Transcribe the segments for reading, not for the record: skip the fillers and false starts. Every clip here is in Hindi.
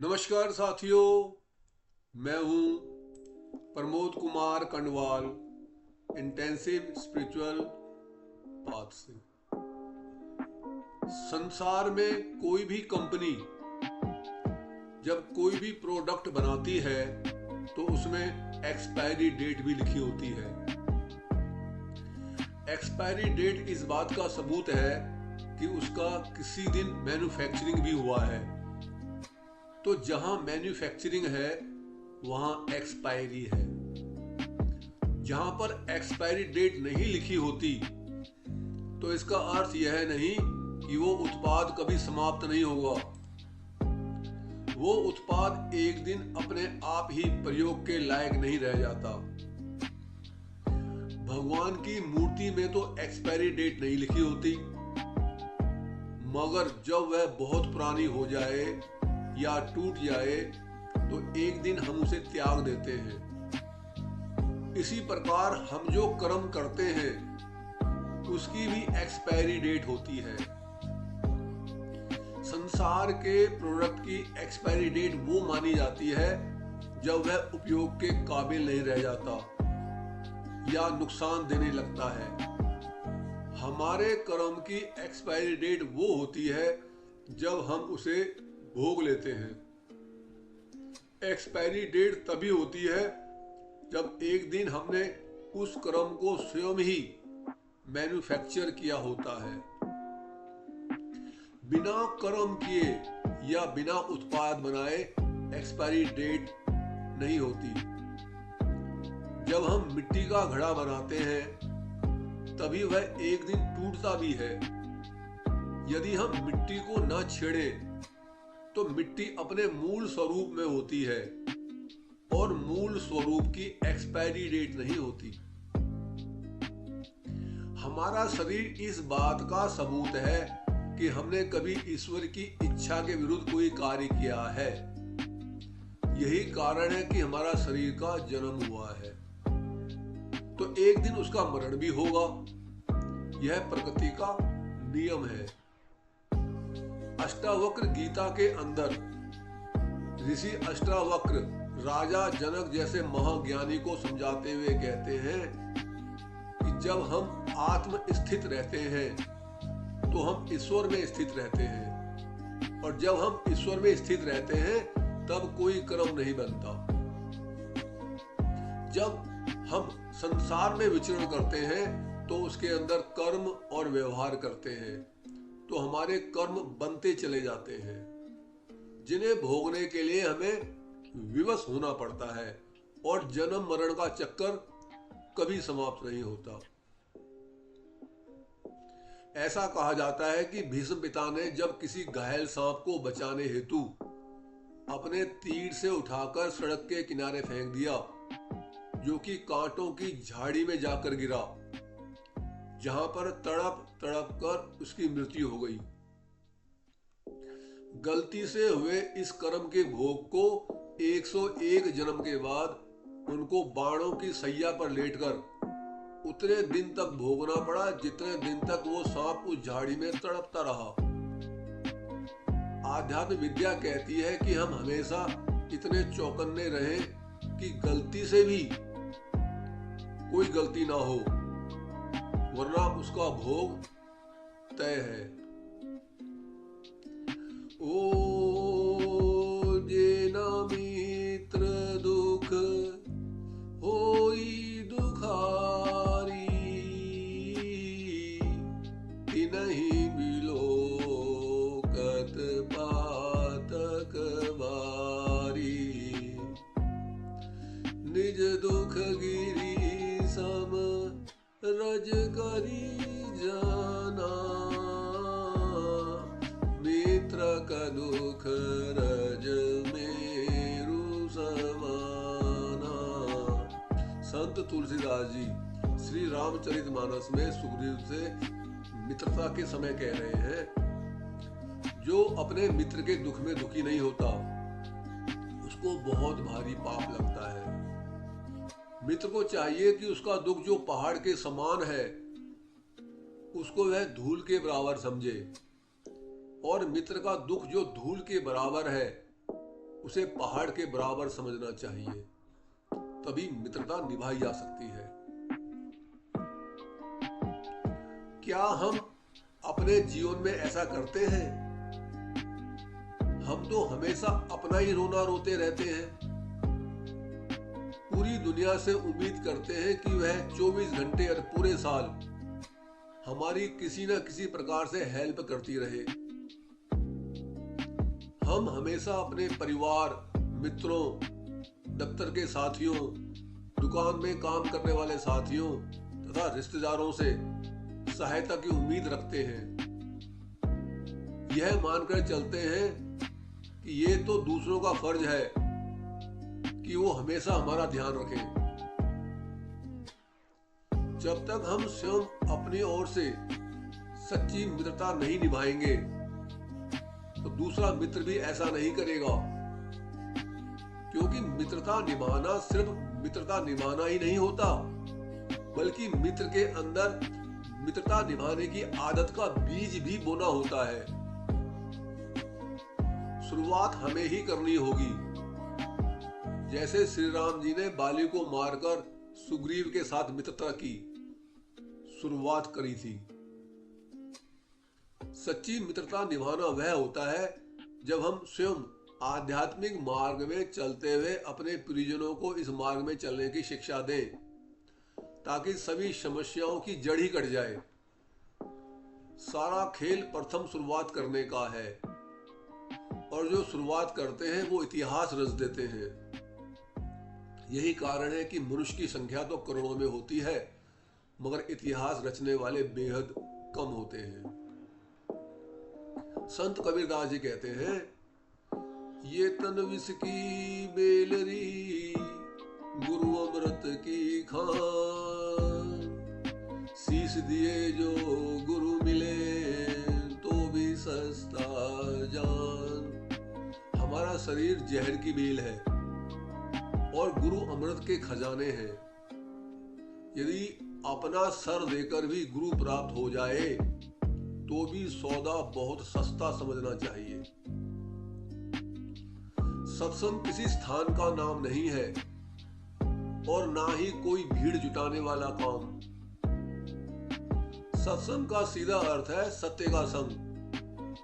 नमस्कार साथियों, मैं हूं Pramod Kumar Kandwal intensive spiritual path से। संसार में कोई भी कंपनी जब कोई भी प्रोडक्ट बनाती है तो उसमें एक्सपायरी डेट भी लिखी होती है। एक्सपायरी डेट इस बात का सबूत है कि उसका किसी दिन मैन्युफैक्चरिंग भी हुआ है। तो जहां मैन्युफैक्चरिंग है वहां एक्सपायरी है। जहां पर एक्सपायरी डेट नहीं लिखी होती तो इसका अर्थ यह नहीं कि वो उत्पाद कभी समाप्त नहीं होगा। वो उत्पाद एक दिन अपने आप ही प्रयोग के लायक नहीं रह जाता। भगवान की मूर्ति में तो एक्सपायरी डेट नहीं लिखी होती, मगर जब वह बहुत पुरानी हो जाए या टूट जाए तो एक दिन हम उसे त्याग देते हैं। इसी प्रकार हम जो कर्म करते हैं उसकी भी एक्सपायरी डेट होती है। संसार के प्रोडक्ट की एक्सपायरी डेट वो मानी जाती है जब वह उपयोग के काबिल नहीं रह जाता या नुकसान देने लगता है। हमारे कर्म की एक्सपायरी डेट वो होती है जब हम उसे भोग लेते हैं। एक्सपायरी डेट तभी होती है जब एक दिन हमने उस कर्म को स्वयं ही मैन्युफैक्चर किया होता है। बिना कर्म किए या बिना उत्पाद बनाए एक्सपायरी डेट नहीं होती। जब हम मिट्टी का घड़ा बनाते हैं तभी वह एक दिन टूटता भी है। यदि हम मिट्टी को न छेड़ें तो मिट्टी अपने मूल स्वरूप में होती है और मूल स्वरूप की एक्सपायरी डेट नहीं होती। हमारा शरीर इस बात का सबूत है कि हमने कभी ईश्वर की इच्छा के विरुद्ध कोई कार्य किया है। यही कारण है कि हमारा शरीर का जन्म हुआ है, तो एक दिन उसका मरण भी होगा। यह प्रकृति का नियम है। अष्टावक्र गीता के अंदर ऋषि अष्टावक्र राजा जनक जैसे महाज्ञानी को समझाते हुए कहते हैं कि जब हम आत्म स्थित रहते हैं तो हम ईश्वर में स्थित रहते हैं, और जब हम ईश्वर में स्थित रहते हैं तब कोई कर्म नहीं बनता। जब हम संसार में विचरण करते हैं तो उसके अंदर कर्म और व्यवहार करते हैं, तो हमारे कर्म बनते चले जाते हैं जिन्हें भोगने के लिए हमें विवश होना पड़ता है, और जन्म मरण का चक्कर कभी समाप्त नहीं होता। ऐसा कहा जाता है कि भीष्म पिता ने जब किसी घायल सांप को बचाने हेतु अपने तीर से उठाकर सड़क के किनारे फेंक दिया, जो कि कांटों की झाड़ी में जाकर गिरा, जहां पर तड़प तड़प कर उसकी मृत्यु हो गई। गलती से हुए इस कर्म के भोग को 101 जन्म के बाद उनको बाणों की सैया पर लेटकर उतने दिन तक भोगना पड़ा जितने दिन तक वो सांप उस झाड़ी में तड़पता रहा। आध्यात्म विद्या कहती है कि हम हमेशा इतने चौकन्ने रहें कि गलती से भी कोई गलती ना हो, वरना उसका भोग तय है। ओ जेना मित्र दुख होई दुखारी, तिनहि बिलोकत पातक बारी, निज दुख गिरी सम रज करी जाना, मित्र का दुख रज मेरु समाना। संत तुलसीदास जी श्री रामचरितमानस में सुग्रीव से मित्रता के समय कह रहे हैं, जो अपने मित्र के दुख में दुखी नहीं होता उसको बहुत भारी पाप लगता है। मित्र को चाहिए कि उसका दुख जो पहाड़ के समान है उसको वह धूल के बराबर समझे, और मित्र का दुख जो धूल के बराबर है उसे पहाड़ के बराबर समझना चाहिए, तभी मित्रता निभाई जा सकती है। क्या हम अपने जीवन में ऐसा करते हैं? हम तो हमेशा अपना ही रोना रोते रहते हैं। पूरी दुनिया से उम्मीद करते हैं कि वह 24 घंटे और पूरे साल हमारी किसी न किसी प्रकार से हेल्प करती रहे। हम हमेशा अपने परिवार, मित्रों, दफ्तर के साथियों, दुकान में काम करने वाले साथियों तथा रिश्तेदारों से सहायता की उम्मीद रखते हैं। यह मानकर चलते हैं कि ये तो दूसरों का फर्ज है कि वो हमेशा हमारा ध्यान रखें। जब तक हम स्वयं अपनी ओर से सच्ची मित्रता नहीं निभाएंगे तो दूसरा मित्र भी ऐसा नहीं करेगा। क्योंकि मित्रता निभाना सिर्फ मित्रता निभाना ही नहीं होता, बल्कि मित्र के अंदर मित्रता निभाने की आदत का बीज भी बोना होता है। शुरुआत हमें ही करनी होगी। जैसे श्री राम जी ने बाली को मारकर सुग्रीव के साथ मित्रता की शुरुआत करी थी। सच्ची मित्रता निभाना वह होता है जब हम स्वयं आध्यात्मिक मार्ग में चलते हुए अपने प्रियजनों को इस मार्ग में चलने की शिक्षा दें, ताकि सभी समस्याओं की जड़ ही कट जाए। सारा खेल प्रथम शुरुआत करने का है, और जो शुरुआत करते हैं वो इतिहास रच देते हैं। यही कारण है कि मनुष्य की संख्या तो करोड़ों में होती है, मगर इतिहास रचने वाले बेहद कम होते हैं। संत कबीरदास जी कहते हैं, ये तन विष की बेलरी, गुरु अमृत की खान, शीश दिए जो गुरु मिले तो भी सस्ता जान। हमारा शरीर जहर की बेल है और गुरु अमृत के खजाने हैं। यदि अपना सर देकर भी गुरु प्राप्त हो जाए तो भी सौदा बहुत सस्ता समझना चाहिए। सत्संग किसी स्थान का नाम नहीं है और ना ही कोई भीड़ जुटाने वाला काम। सत्संग का सीधा अर्थ है सत्य का संग,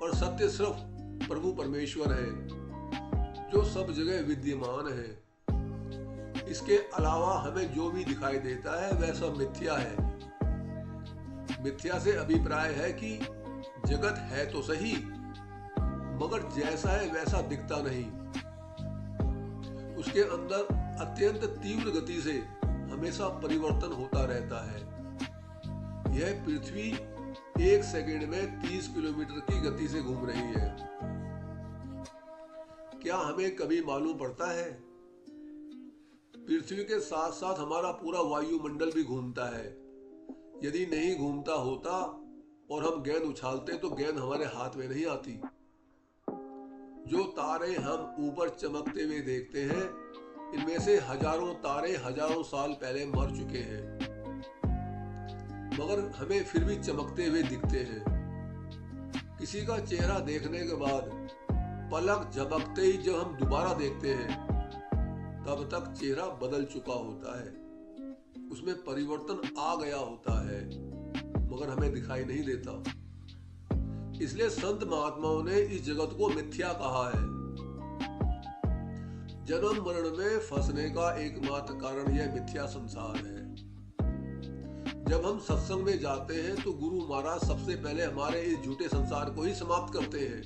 और सत्य सिर्फ प्रभु परमेश्वर है जो सब जगह विद्यमान है। इसके अलावा हमें जो भी दिखाई देता है वह सब मिथ्या है। मिथ्या से अभिप्राय है कि जगत है तो सही, मगर जैसा है वैसा दिखता नहीं। उसके अंदर अत्यंत तीव्र गति से हमेशा परिवर्तन होता रहता है। यह पृथ्वी एक सेकंड में 30 किलोमीटर की गति से घूम रही है। क्या हमें कभी मालूम पड़ता है? पृथ्वी के साथ साथ हमारा पूरा वायुमंडल भी घूमता है। यदि नहीं घूमता होता और हम गेंद उछालते तो गेंद हमारे हाथ में नहीं आती। जो तारे हम ऊपर चमकते हुए देखते हैं, इनमें से हजारों तारे हजारों साल पहले मर चुके हैं, मगर हमें फिर भी चमकते हुए दिखते हैं। किसी का चेहरा देखने के बाद पलक झपकते ही जब हम दोबारा देखते हैं, तब तक चेहरा बदल चुका होता है, उसमें परिवर्तन आ गया होता है, मगर हमें दिखाई नहीं देता। इसलिए संत महात्माओं ने इस जगत को मिथ्या कहा है। जन्म मरण में फंसने का एकमात्र कारण यह मिथ्या संसार है। जब हम सत्संग में जाते हैं तो गुरु महाराज सबसे पहले हमारे इस झूठे संसार को ही समाप्त करते हैं।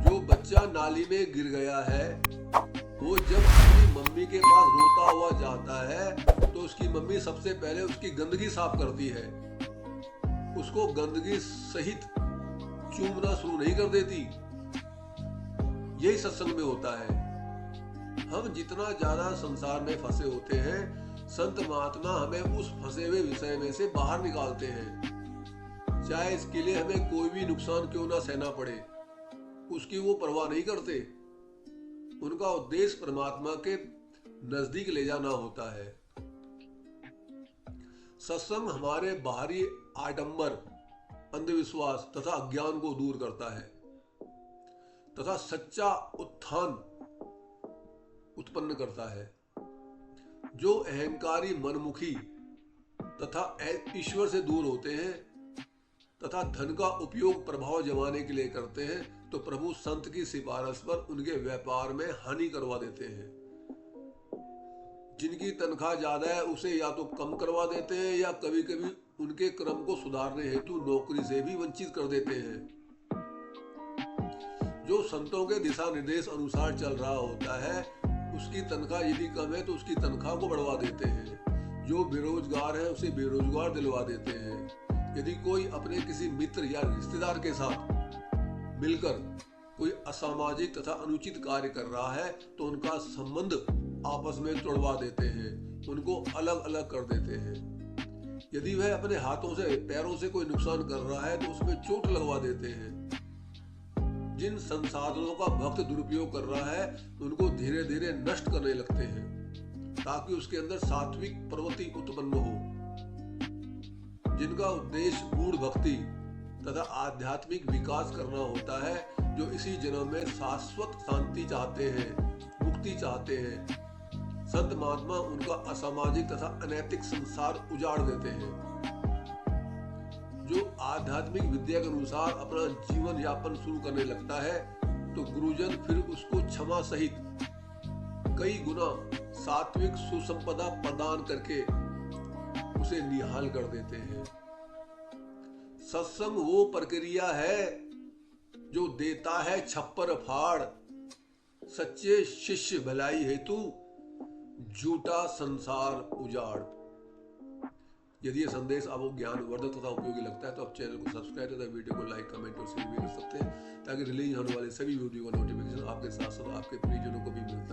जो बच्चा नाली में गिर गया है, वो जब अपनी मम्मी के पास रोता हुआ जाता है तो उसकी मम्मी सबसे पहले उसकी गंदगी साफ करती है, उसको गंदगी सहित चूमना शुरू नहीं कर देती। यही सत्संग में होता है। हम जितना ज्यादा संसार में फंसे होते हैं, संत महात्मा हमें उस फंसे हुए विषय में से बाहर निकालते हैं। चाहे इसके लिए हमें कोई भी नुकसान क्यों ना सहना पड़े, उसकी वो परवाह नहीं करते। उनका उद्देश्य परमात्मा के नजदीक ले जाना होता है। सत्संग हमारे बाहरी आडंबर, अंधविश्वास तथा अज्ञान को दूर करता है। तथा सच्चा उत्थान उत्पन्न करता है। जो अहंकारी, मनमुखी तथा ईश्वर से दूर होते हैं तथा धन का उपयोग प्रभाव जमाने के लिए करते हैं, तो प्रभु संत की सिफारिश पर उनके व्यापार में हानि करवा देते हैं। जिनकी तनख्वाह ज्यादा है उसे या तो कम करवा देते हैं या कभी कभी उनके क्रम को सुधारने हेतु नौकरी से भी वंचित कर देते हैं। जो संतों के दिशा निर्देश अनुसार चल रहा होता है उसकी तनख्वाह यदि कम है तो उसकी तनख्वाह को बढ़वा देते हैं। जो बेरोजगार है उसे बेरोजगार दिलवा देते हैं। यदि कोई अपने किसी मित्र या रिश्तेदार के साथ मिलकर कोई असामाजिक तथा अनुचित कार्य कर रहा है तो उनका संबंध आपस में तोड़वा देते हैं, उनको अलग अलग कर देते हैं। यदि वह अपने हाथों से, पैरों से कोई नुकसान कर रहा है तो उसमें चोट लगवा देते हैं। जिन संसाधनों का भक्त दुरुपयोग कर रहा है उनको धीरे धीरे नष्ट करने लगते हैं ताकि उसके अंदर सात्विक प्रवृत्ति उत्पन्न हो। जिनका उद्देश्य गूढ़ भक्ति तथा आध्यात्मिक विकास करना होता है, जो इसी जन्म में शाश्वत शांति चाहते हैं, मुक्ति चाहते हैं, संत महात्मा उनका असामाजिक तथा अनैतिक संसार उजाड़ देते हैं। जो आध्यात्मिक विद्या के अनुसार अपना जीवन यापन शुरू करने लगता है तो गुरुजन फिर उसको क्षमा सहित कई गुना सात्विक सुसंपदा प्रदान करके उसे निहाल कर देते हैं। सत्संग वो प्रक्रिया है जो देता है छप्पर फाड़, सच्चे शिष्य भलाई हेतु झूठा संसार उजाड़। यदि ये संदेश आपको ज्ञानवर्धक तथा उपयोगी लगता है तो आप चैनल को सब्सक्राइब तथा वीडियो को लाइक, कमेंट और शेयर भी कर सकते हैं ताकि रिलीज होने वाले सभी वीडियो का नोटिफिकेशन आपके साथ साथ आपके प्रियजनों को भी मिलता है।